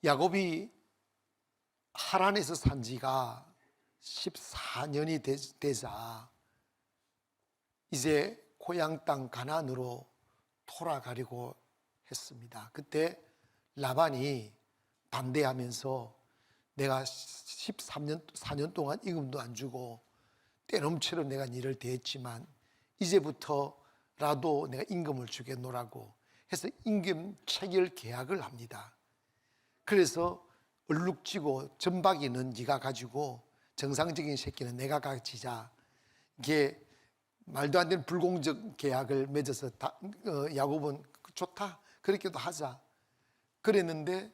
야곱이 하란에서 산 지가 14년이 되자 이제 고향 땅 가나안으로 돌아가려고 했습니다. 그때 라반이 반대하면서 내가 4년 동안 임금도 안 주고 때넘치로 내가 니를 대했지만 이제부터라도 내가 임금을 주겠노라고 해서 임금 체결 계약을 합니다. 그래서 얼룩지고 점박이는 네가 가지고 정상적인 새끼는 내가 가지자. 이게 말도 안 되는 불공적 계약을 맺어서 야곱은 좋다 그렇게도 하자 그랬는데,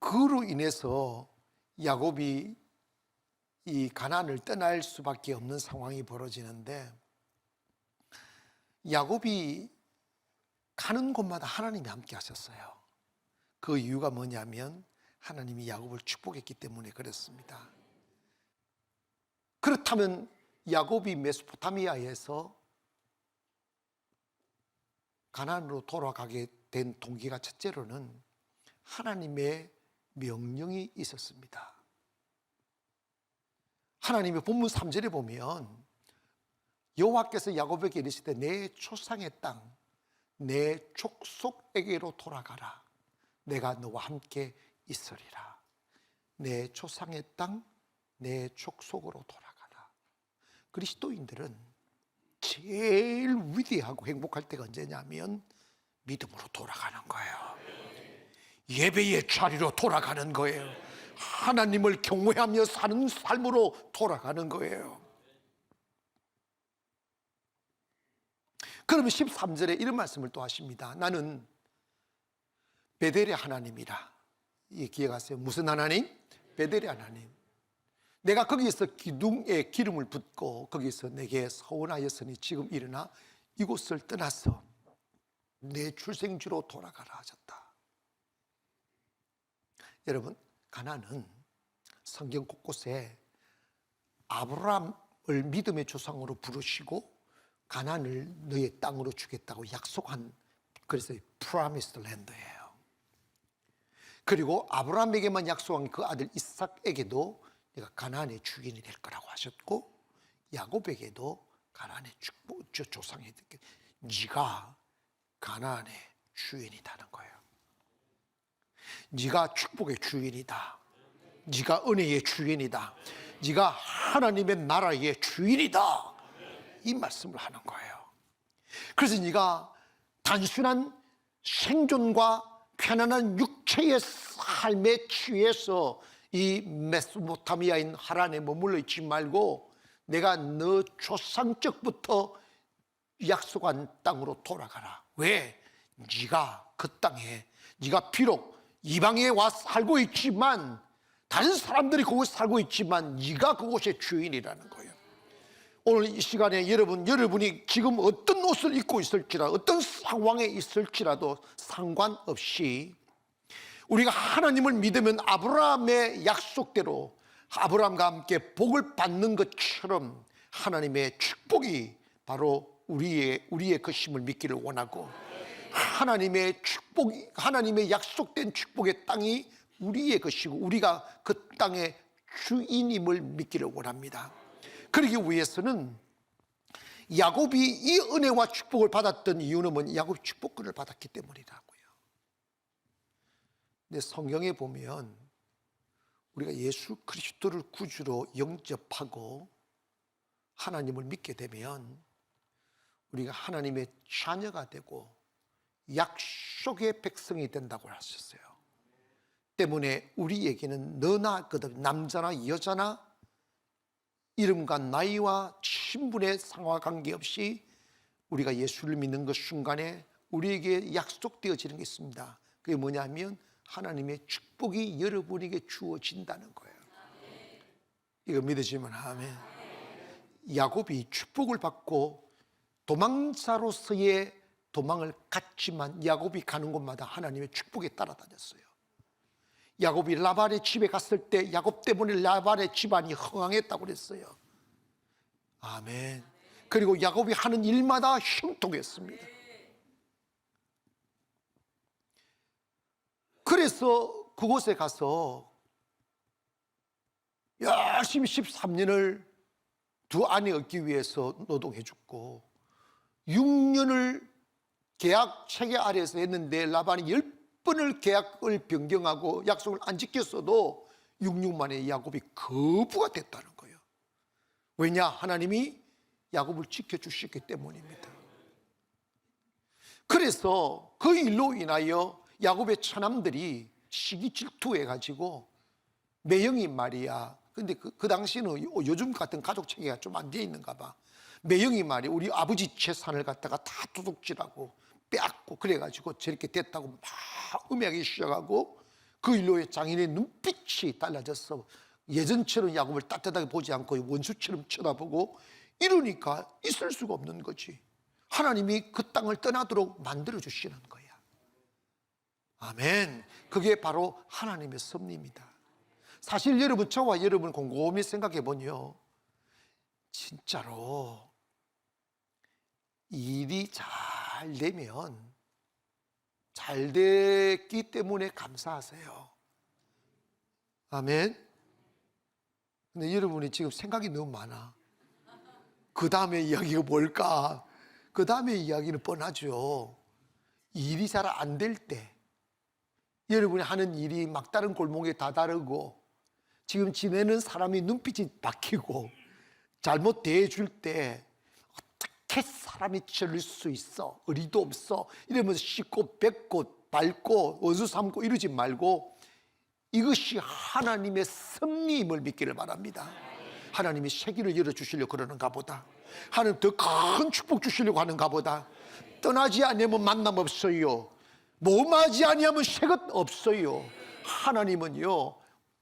그로 인해서 야곱이 이 가나안을 떠날 수밖에 없는 상황이 벌어지는데, 야곱이 가는 곳마다 하나님이 함께 하셨어요. 그 이유가 뭐냐면 하나님이 야곱을 축복했기 때문에 그렇습니다. 그렇다면 야곱이 메소포타미아에서 가나안으로 돌아가게 된 동기가 첫째로는 하나님의 명령이 있었습니다. 하나님의 본문 3절에 보면 여호와께서 야곱에게 이르시되 내 조상의 땅 내 족속에게로 돌아가라. 내가 너와 함께 있으리라. 내 조상의 땅 내 족속으로 돌아가라. 그리스도인들은 제일 위대하고 행복할 때가 언제냐면 믿음으로 돌아가는 거예요. 예배의 자리로 돌아가는 거예요. 하나님을 경외하며 사는 삶으로 돌아가는 거예요. 그러면 13절에 이런 말씀을 또 하십니다. 나는 베델의 하나님이라. 기억하세요. 무슨 하나님? 베델의 하나님. 내가 거기에서 기둥에 기름을 붓고 거기서 내게 서원하였으니 지금 일어나 이곳을 떠나서 내 출생지로 돌아가라 하셨다. 여러분, 가나안은 성경 곳곳에 아브라함을 믿음의 조상으로 부르시고 가나안을 너의 땅으로 주겠다고 약속한, 그래서 프로미스드 랜드예요. 그리고 아브라함에게만 약속한 그 아들 이삭에게도 내가 가나안의 주인이 될 거라고 하셨고, 야곱에게도 가나안의 조상이 됐게 네가 가나안의 주인이다는 거예요. 네가 축복의 주인이다. 네가 은혜의 주인이다. 네가 하나님의 나라의 주인이다. 이 말씀을 하는 거예요. 그래서 네가 단순한 생존과 편안한 육체의 삶에 취해서 이 메소포타미아인 하란에 머물러 있지 말고 내가 너 조상적부터 약속한 땅으로 돌아가라. 왜? 네가 그 땅에, 네가 비록 이방에 와 살고 있지만, 다른 사람들이 그곳에 살고 있지만 네가 그곳의 주인이라는 거예요. 오늘 이 시간에 여러분이 지금 어떤 옷을 입고 있을지라도, 어떤 상황에 있을지라도 상관없이 우리가 하나님을 믿으면 아브라함의 약속대로 아브라함과 함께 복을 받는 것처럼 하나님의 축복이 바로 우리의 것임을 믿기를 원하고, 하나님의 축복이, 하나님의 약속된 축복의 땅이 우리의 것이고 우리가 그 땅의 주인임을 믿기를 원합니다. 그러기 위해서는 야곱이 이 은혜와 축복을 받았던 이유는 뭐냐? 야곱이 축복권을 받았기 때문이라고요. 근데 성경에 보면 우리가 예수 그리스도를 구주로 영접하고 하나님을 믿게 되면 우리가 하나님의 자녀가 되고 약속의 백성이 된다고 하셨어요. 때문에 우리에게는 너나 그들, 남자나 여자나 이름과 나이와 신분의 상황 관계없이 우리가 예수를 믿는 그 순간에 우리에게 약속되어지는 게 있습니다. 그게 뭐냐면 하나님의 축복이 여러분에게 주어진다는 거예요. 이거 믿으시면 아멘. 야곱이 축복을 받고 도망자로서의 도망을 갔지만 야곱이 가는 곳마다 하나님의 축복에 따라다녔어요. 야곱이 라반의 집에 갔을 때 야곱 때문에 라반의 집안이 흥황했다고 그랬어요. 아멘. 그리고 야곱이 하는 일마다 형통했습니다. 그래서 그곳에 가서 열심히 13년을 두 아내 얻기 위해서 노동해 줬고 6년을 계약 체계 아래에서 했는데 라반이 10번을 계약을 변경하고 약속을 안 지켰어도 6년 만에 야곱이 거부가 됐다는 거예요. 왜냐? 하나님이 야곱을 지켜주셨기 때문입니다. 그래서 그 일로 인하여 야곱의 처남들이 시기 질투해가지고 매형이 말이야. 근데 그 당시는 요즘 같은 가족 체계가 좀 안 돼 있는가 봐. 매형이 말이야. 우리 아버지 재산을 갖다가 다 도둑질하고 빼앗고 그래가지고 저렇게 됐다고 막 음해하기 시작하고 그 일로 장인의 눈빛이 달라졌어. 예전처럼 야곱을 따뜻하게 보지 않고 원수처럼 쳐다보고 이러니까 있을 수가 없는 거지. 하나님이 그 땅을 떠나도록 만들어 주시는 거야. 아멘. 그게 바로 하나님의 섭리입니다. 사실 여러분, 저와 여러분 곰곰이 생각해 보면요, 진짜로 일이 잘 되면 잘 됐기 때문에 감사하세요. 아멘. 근데 여러분이 지금 생각이 너무 많아. 그 다음에 이야기가 뭘까? 그 다음에 이야기는 뻔하죠. 일이 잘 안 될 때, 여러분이 하는 일이 막다른 골목에 다 다르고 지금 지내는 사람이 눈빛이 바뀌고 잘못 대해줄 때 어떻게 사람이 저럴 수 있어? 의리도 없어. 이러면서 씻고 뱉고 밟고 원수 삼고 이러지 말고 이것이 하나님의 섭리임을 믿기를 바랍니다. 하나님이 세기를 열어주시려고 그러는가 보다. 하나님 더 큰 축복 주시려고 하는가 보다. 떠나지 않으면 만남 없어요. 모험하지 아니하면 새것 없어요. 하나님은요,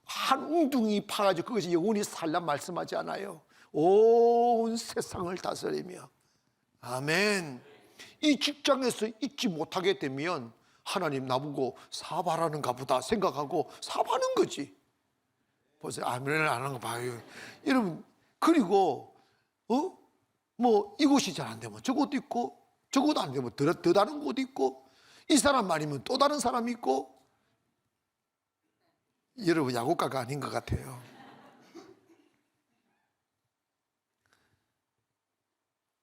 한 웅둥이 파가지고 그것이 영원히 살란 말씀하지 않아요. 온 세상을 다스리며. 아멘. 이 직장에서 잊지 못하게 되면 하나님 나보고 사업하라는가 보다 생각하고 사업하는 거지. 보세요. 아멘을 안 하는 거 봐요. 여러분, 그리고 뭐 이곳이 잘 안 되면 저것도 있고 저것도 안 되면 더 다른 곳도 있고 이 사람 아니면 또 다른 사람이 있고. 여러분, 야곱가가 아닌 것 같아요.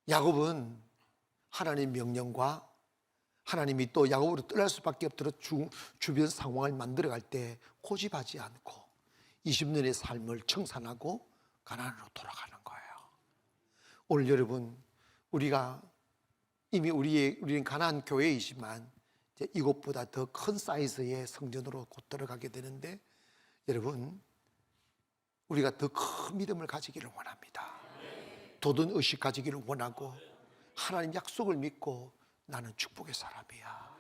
야곱은 하나님 명령과 하나님이 또 야곱으로 떠날 수밖에 없도록 주변 상황을 만들어갈 때 고집하지 않고 20년의 삶을 청산하고 가나안으로 돌아가는 거예요. 오늘 여러분, 우리가 이미 우리는 가나안 교회이지만 이제 이것보다 더 큰 사이즈의 성전으로 곧 들어가게 되는데, 여러분, 우리가 더 큰 믿음을 가지기를 원합니다. 돋은 의식 가지기를 원하고 하나님 약속을 믿고 나는 축복의 사람이야.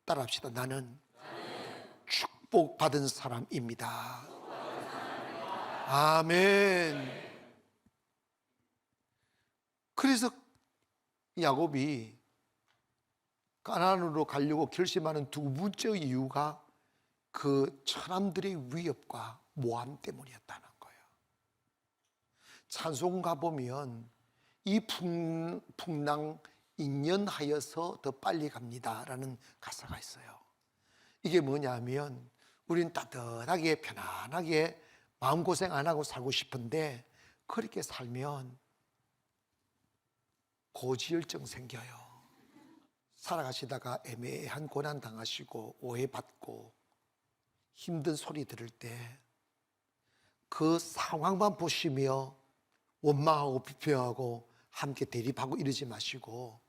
따라합시다. 나는 축복받은 사람입니다. 아멘. 그래서 야곱이 가나안으로 가려고 결심하는 두 번째 이유가 그 처남들의 위협과 모함 때문이었다는 거예요. 찬송 가보면 이 풍랑 인연하여서 더 빨리 갑니다라는 가사가 있어요. 이게 뭐냐면 우린 따뜻하게 편안하게 마음고생 안 하고 살고 싶은데 그렇게 살면 고지혈증 생겨요. 살아가시다가 애매한 고난 당하시고 오해받고 힘든 소리 들을 때 그 상황만 보시며 원망하고 비평하고 함께 대립하고 이러지 마시고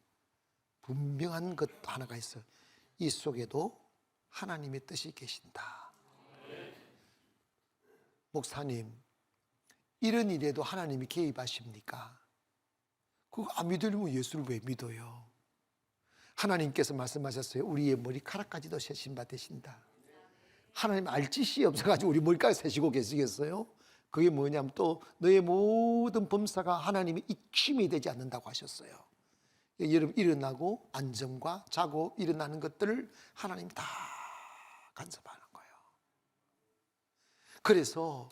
분명한 것 하나가 있어요. 이 속에도 하나님의 뜻이 계신다. 목사님, 이런 일에도 하나님이 개입하십니까? 그거 안 믿으려면 예수를 왜 믿어요? 하나님께서 말씀하셨어요. 우리의 머리카락까지도 세심 받으신다. 하나님 알 짓이 없어가지고 우리 머리까지 세시고 계시겠어요? 그게 뭐냐면 또 너의 모든 범사가 하나님의 이침이 되지 않는다고 하셨어요. 여러분, 일어나고 안정과 자고 일어나는 것들을 하나님이 다 간섭하는 거예요. 그래서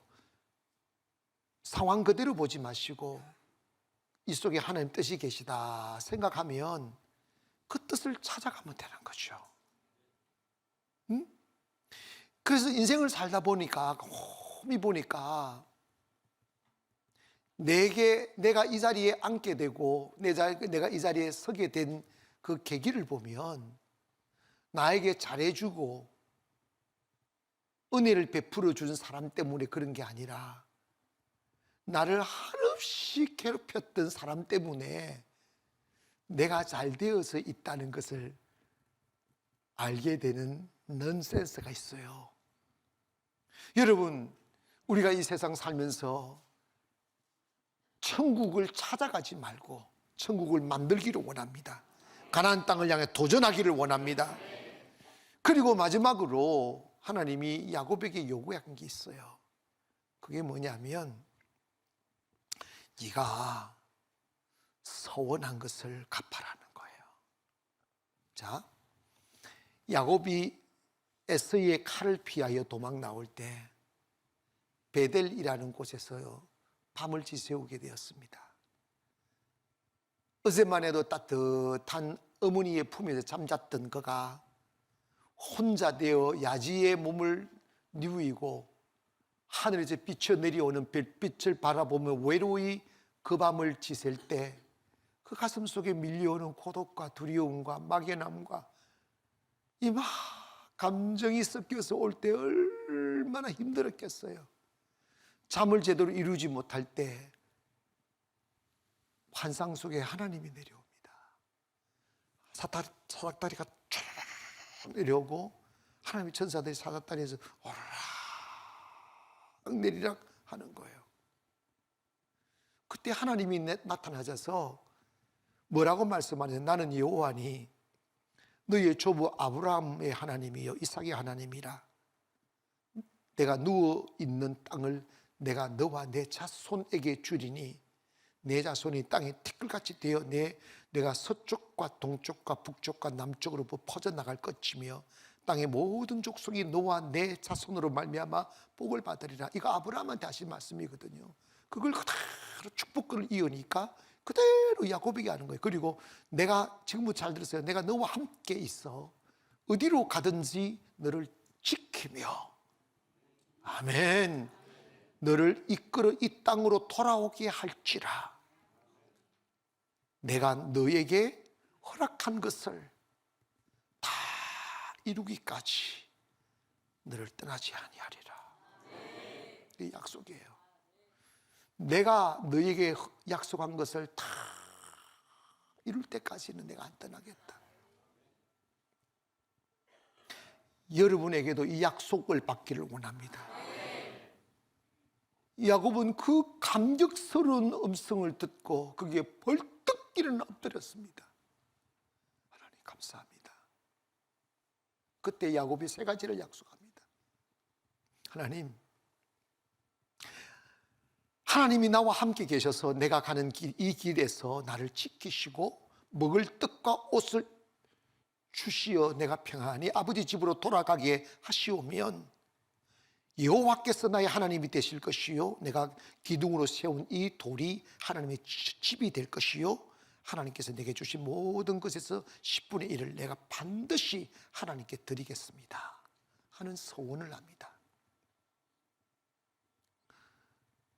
상황 그대로 보지 마시고 이 속에 하나님 뜻이 계시다 생각하면 그 뜻을 찾아가면 되는 거죠. 응? 그래서 인생을 살다 보니까 곰이 보니까 내가 이 자리에 앉게 되고 내가 이 자리에 서게 된 그 계기를 보면 나에게 잘해주고 은혜를 베풀어 주는 사람 때문에 그런 게 아니라 나를 한없이 괴롭혔던 사람 때문에 내가 잘 되어서 있다는 것을 알게 되는 넌센스가 있어요. 여러분, 우리가 이 세상 살면서 천국을 찾아가지 말고 천국을 만들기를 원합니다. 가나안 땅을 향해 도전하기를 원합니다. 그리고 마지막으로 하나님이 야곱에게 요구한 게 있어요. 그게 뭐냐면 네가 서원한 것을 갚아라는 거예요. 자, 야곱이 에서의 칼을 피하여 도망 나올 때 베델이라는 곳에서 밤을 지새우게 되었습니다. 어제만 해도 따뜻한 어머니의 품에서 잠잤던 그가 혼자 되어 야지의 몸을 누이고 하늘에서 비쳐 내려오는 별빛을 바라보며 외로이 그 밤을 지샐 때 그 가슴 속에 밀려오는 고독과 두려움과 막연함과 이 막 감정이 섞여서 올 때 얼마나 힘들었겠어요. 잠을 제대로 이루지 못할 때 환상 속에 하나님이 내려옵니다. 사닥다리가 쫙 내려오고 하나님의 천사들이 사닥다리에서 오르락 내리락 하는 거예요. 그때 하나님이 나타나셔서 뭐라고 말씀하냐? 나는 여호와니 너희의 조부 아브라함의 하나님이요 이삭의 하나님이라. 내가 누워있는 땅을 내가 너와 내 자손에게 주리니 내 자손이 땅에 티끌같이 되어 내가 서쪽과 동쪽과 북쪽과 남쪽으로 퍼져나갈 것이며 땅의 모든 족속이 너와 내 자손으로 말미암아 복을 받으리라. 이거 아브라함한테 하신 말씀이거든요. 그걸 그대로 축복을 이으니까 그대로 야곱에게 하는 거예요. 그리고 내가 지금부터 잘 들으세요. 내가 너와 함께 있어 어디로 가든지 너를 지키며 아멘 너를 이끌어 이 땅으로 돌아오게 할지라. 내가 너에게 허락한 것을 다 이루기까지 너를 떠나지 아니하리라. 이 약속이에요. 내가 너에게 약속한 것을 다 이룰 때까지는 내가 안 떠나겠다. 여러분에게도 이 약속을 받기를 원합니다. 야곱은 그 감격스러운 음성을 듣고 거기에 벌떡 일어나 엎드렸습니다. 하나님 감사합니다. 그때 야곱이 세 가지를 약속합니다. 하나님이 나와 함께 계셔서 내가 가는 길, 이 길에서 나를 지키시고 먹을 떡과 옷을 주시어 내가 평안히 아버지 집으로 돌아가게 하시오면 여호와께서 나의 하나님이 되실 것이요 내가 기둥으로 세운 이 돌이 하나님의 집이 될 것이요 하나님께서 내게 주신 모든 것에서 10분의 1을 내가 반드시 하나님께 드리겠습니다 하는 소원을 합니다.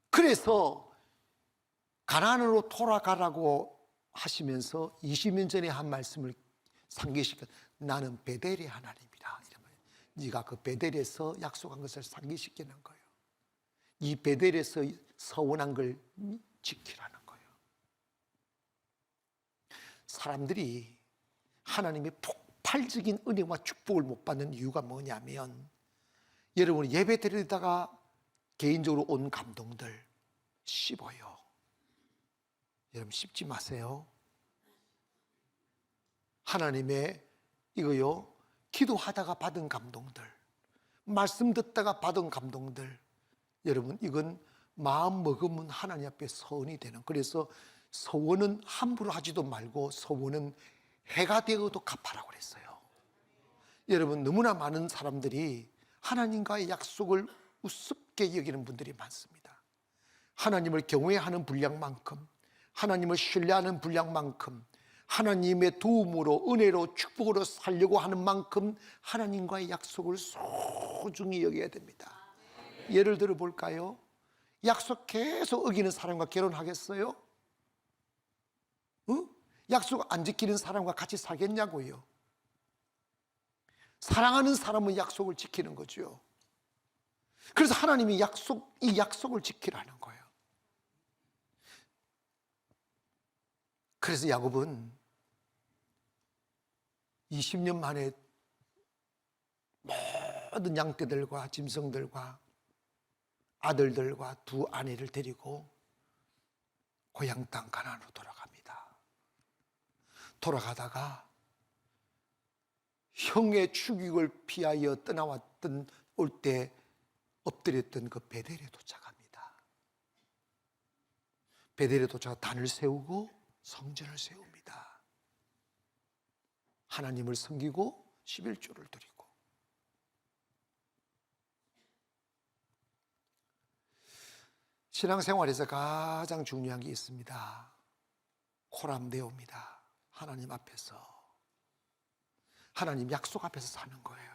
그래서 가나안으로 돌아가라고 하시면서 20년 전에 한 말씀을 상기시켜 나는 베델의 하나님이라. 네가 그 베델에서 약속한 것을 상기시키는 거예요. 이 베델에서 서원한 걸 지키라는 거예요. 사람들이 하나님의 폭발적인 은혜와 축복을 못 받는 이유가 뭐냐면 여러분 예배 드리다가 개인적으로 온 감동들 씹어요. 여러분 씹지 마세요. 하나님의 이거요 기도하다가 받은 감동들 말씀 듣다가 받은 감동들 여러분 이건 마음 먹으면 하나님 앞에 서원이 되는 그래서 서원은 함부로 하지도 말고 서원은 해가 되어도 갚아라고 그랬어요. 여러분 너무나 많은 사람들이 하나님과의 약속을 우습게 여기는 분들이 많습니다. 하나님을 경외하는 분량만큼 하나님을 신뢰하는 분량만큼 하나님의 도움으로, 은혜로, 축복으로 살려고 하는 만큼 하나님과의 약속을 소중히 여겨야 됩니다. 예를 들어 볼까요? 약속 계속 어기는 사람과 결혼하겠어요? 약속 안 지키는 사람과 같이 살겠냐고요? 사랑하는 사람은 약속을 지키는 거죠. 그래서 하나님이 이 약속을 지키라는 거예요. 그래서 야곱은 20년 만에 모든 양떼들과 짐승들과 아들들과 두 아내를 데리고 고향 땅 가나안으로 돌아갑니다. 돌아가다가 형의 죽임을 피하여 떠나왔던 올 때 엎드렸던 그 베델에 도착합니다. 베델에 도착해 단을 세우고 성전을 세웁니다. 하나님을 섬기고 11조를 드리고. 신앙생활에서 가장 중요한 게 있습니다. 코람데오입니다. 하나님 앞에서, 하나님 약속 앞에서 사는 거예요.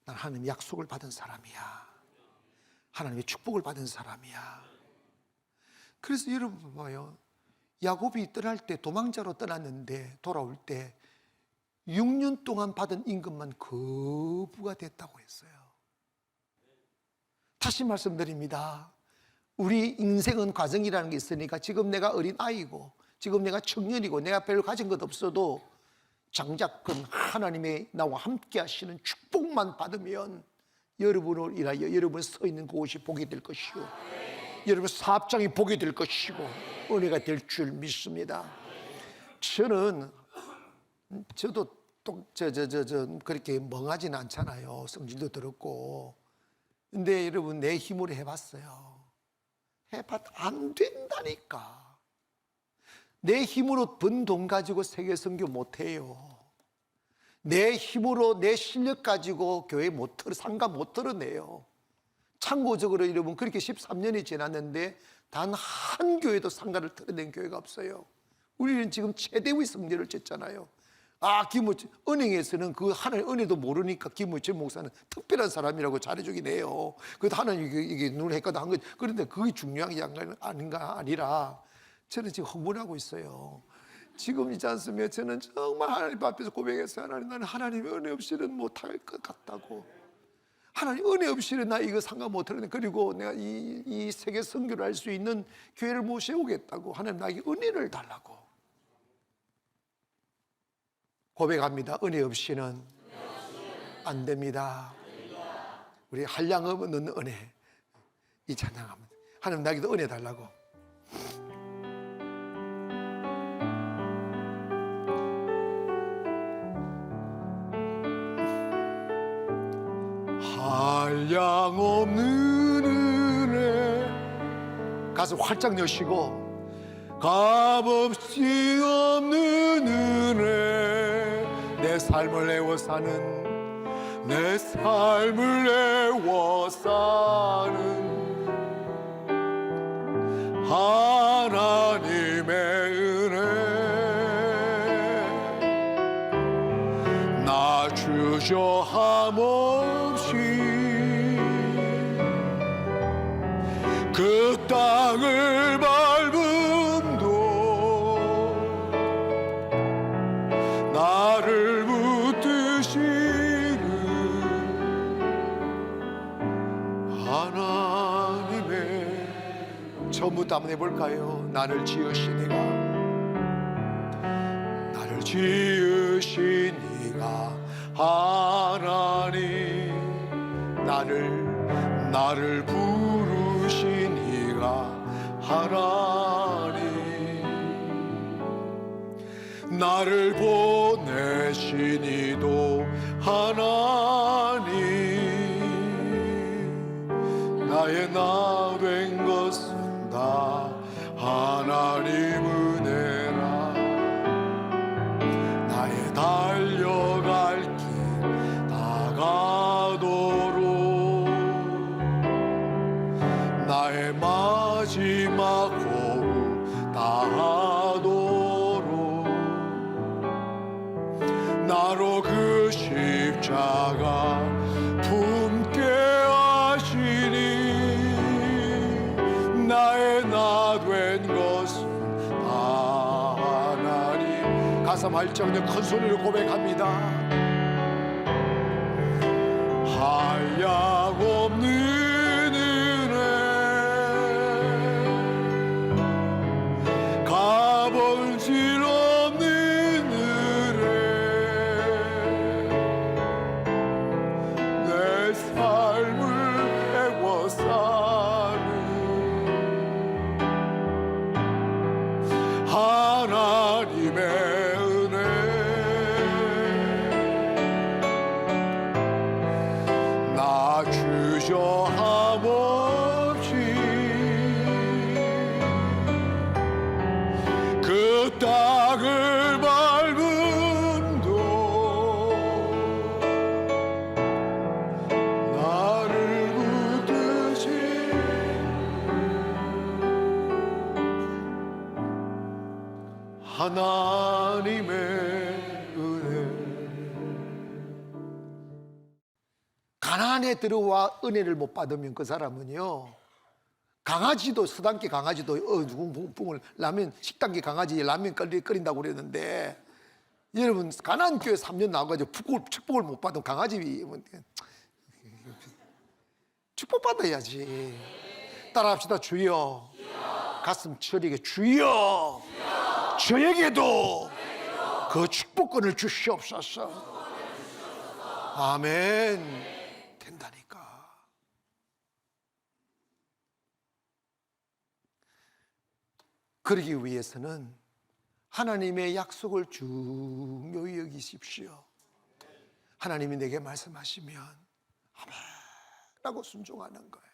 난 하나님 약속을 받은 사람이야. 하나님의 축복을 받은 사람이야. 그래서 여러분 봐요. 야곱이 떠날 때 도망자로 떠났는데 돌아올 때 6년 동안 받은 임금만 거부가 됐다고 했어요. 다시 말씀드립니다. 우리 인생은 과정이라는 게 있으니까 지금 내가 어린 아이고 지금 내가 청년이고 내가 별로 가진 것 없어도 장작 하나님의 나와 함께 하시는 축복만 받으면 여러분을 인하여 여러분 서 있는 그곳이 복이 될 것이고 여러분 사업장이 복이 될 것이고 은혜가 될 줄 믿습니다. 저도 그렇게 멍하지는 않잖아요. 성질도 들었고. 근데 여러분 내 힘으로 해봤어요. 해봤 안 된다니까. 내 힘으로 번 돈 가지고 세계 선교 못해요. 내 힘으로 내 실력 가지고 교회 상가 못 털어내요. 참고적으로 여러분 그렇게 13년이 지났는데 단 한 교회도 상가를 털어낸 교회가 없어요. 우리는 지금 최대의 성전을 쳤잖아요. 은행에서는 그 하나님 은혜도 모르니까 김우철 목사는 특별한 사람이라고 잘해주긴 해요. 그래도 하나님 이게 눈을 했거든 한 거. 그런데 그게 중요한 게 아니라 저는 지금 흥분하고 있어요. 지금 있지 않습니까? 저는 정말 하나님 앞에서 고백했어요. 하나님, 나는 하나님의 은혜 없이는 못할 것 같다고. 하나님 은혜 없이는 나 이거 상관 못하는데 그리고 내가 이 세계 선교를 할 수 있는 교회를 못 세우겠다고. 하나님 나에게 은혜를 달라고 고백합니다. 은혜 없이는 안 됩니다. 우리 한량 없는 은혜 이 찬양합니다. 하나님 나에게도 은혜 달라고. 한량 없는 은혜 가슴 활짝 여시고 값없이 없는 은혜 내 삶을 애워 사는 내 삶을 애워 사는 하나님의 은혜 나 주셔 함없이 그 땅을 밟음도 나를 붙드시는 하나님의 처음부터 한번 해볼까요? 나를 지으시니가 하나님 나를 부르시니가 하나님 나를 보내시니도 하나님 나의 나 된 것은 다 하나님 은혜라 나의 달려갈 길 다가도록 나의 마지막 호흡 다하도록 나로 그 십자가 품게 하시니 나의 나 된 것은 다 하나님. 가슴 할정력 큰 소리로 고백합니다. 한량없는 은혜 값어질 없는 은혜 내 삶을 배워 사는 하나님의 은혜 나 주저함 없이 그 땅을 밟음도 나를 붙드시 하나님의 은혜. 가난에 들어와 은혜를 못 받으면 그 사람은요, 강아지도, 서당계 강아지도 붕을 라면, 식당계 강아지 라면 끓인다고 그랬는데, 여러분 가난교회 3년 나와가지고 축복을 못 받으면 강아지 축복받아야지. 따라합시다. 주여. 가슴 처리게 주여. 저에게도 그 축복권을 주시옵소서. 아멘. 된다니까. 그러기 위해서는 하나님의 약속을 중요히 여기십시오. 하나님이 내게 말씀하시면 아멘 라고 순종하는 거예요.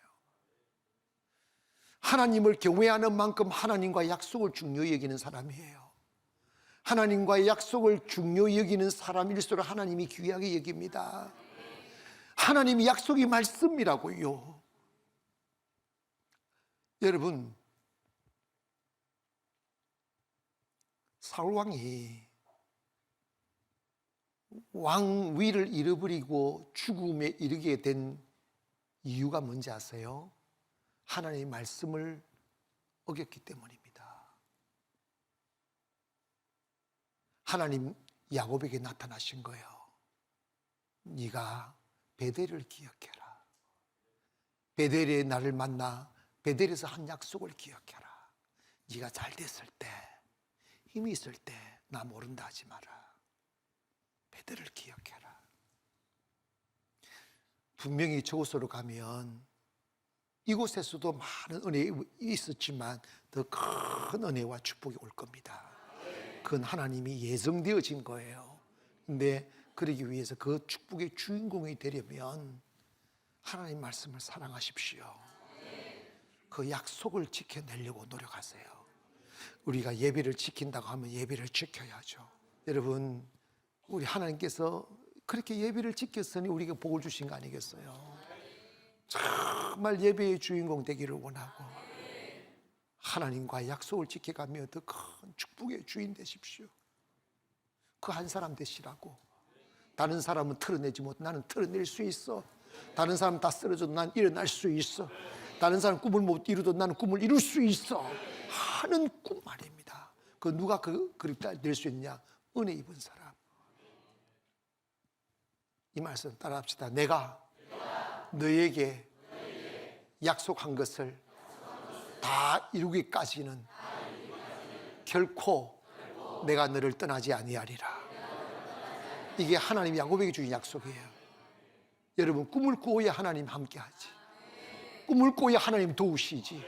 하나님을 경외하는 만큼 하나님과의 약속을 중요히 여기는 사람이에요. 하나님과의 약속을 중요히 여기는 사람일수록 하나님이 귀하게 여깁니다. 하나님이 약속이 말씀이라고요. 여러분, 사울왕이 왕위를 잃어버리고 죽음에 이르게 된 이유가 뭔지 아세요? 하나님의 말씀을 어겼기 때문입니다. 하나님 야곱에게 나타나신 거예요. 네가 베델을 기억해라. 베델에 나를 만나 베델에서 한 약속을 기억해라. 네가 잘 됐을 때, 힘이 있을 때 나 모른다 하지 마라. 베델을 기억해라. 분명히 저곳으로 가면 이곳에서도 많은 은혜가 있었지만 더 큰 은혜와 축복이 올 겁니다. 그건 하나님이 예정되어진 거예요. 근데 그러기 위해서 그 축복의 주인공이 되려면 하나님 말씀을 사랑하십시오. 그 약속을 지켜내려고 노력하세요. 우리가 예배를 지킨다고 하면 예배를 지켜야죠. 여러분, 우리 하나님께서 그렇게 예배를 지켰으니 우리에게 복을 주신 거 아니겠어요? 정말 예배의 주인공 되기를 원하고 하나님과 약속을 지켜가며 더 큰 축복의 주인 되십시오. 그 한 사람 되시라고. 다른 사람은 털어내지 못, 나는 털어낼 수 있어. 다른 사람 다 쓰러져도 난 일어날 수 있어. 다른 사람 꿈을 못 이루도 나는 꿈을 이룰 수 있어 하는 꿈 말입니다. 그 누가 그렇게 될 수 있냐? 은혜 입은 사람. 이 말씀 따라합시다. 내가 너에게 약속한 것을 다 이루기까지는 결코 내가 너를 떠나지 아니하리라. 이게 하나님이 야곱에게 주신 약속이에요. 여러분, 꿈을 꾸어야 하나님 함께하지. 꿈을 꾸어야 하나님 도우시지.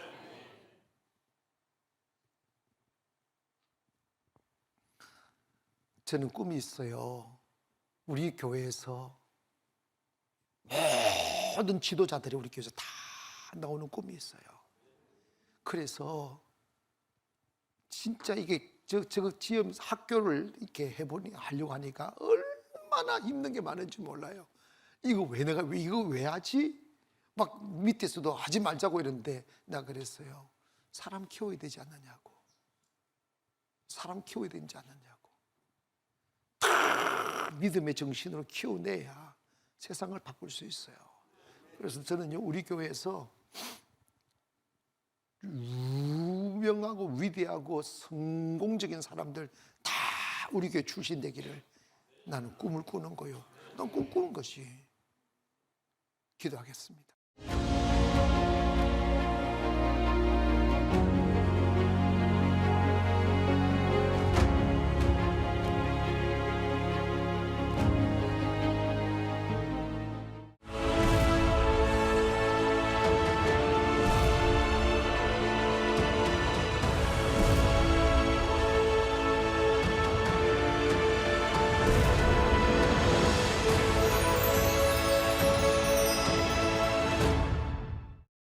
저는 꿈이 있어요. 우리 교회에서 모든 지도자들이 우리 교회에서 다 나오는 꿈이 있어요. 그래서 진짜 이게 저거 지금 학교를 이렇게 하려고 하니까 얼마나 힘든 게 많은지 몰라요. 이거 왜 하지? 막 밑에서도 하지 말자고 이러는데 내가 그랬어요. 사람 키워야 되지 않느냐고. 사람 키워야 되지 않느냐고. 다 믿음의 정신으로 키워내야 세상을 바꿀 수 있어요. 그래서 저는요, 우리 교회에서 유명하고 위대하고 성공적인 사람들 다 우리 교회 출신되기를 나는 꿈을 꾸는 거요. 난 꿈꾸는 것이. 기도하겠습니다.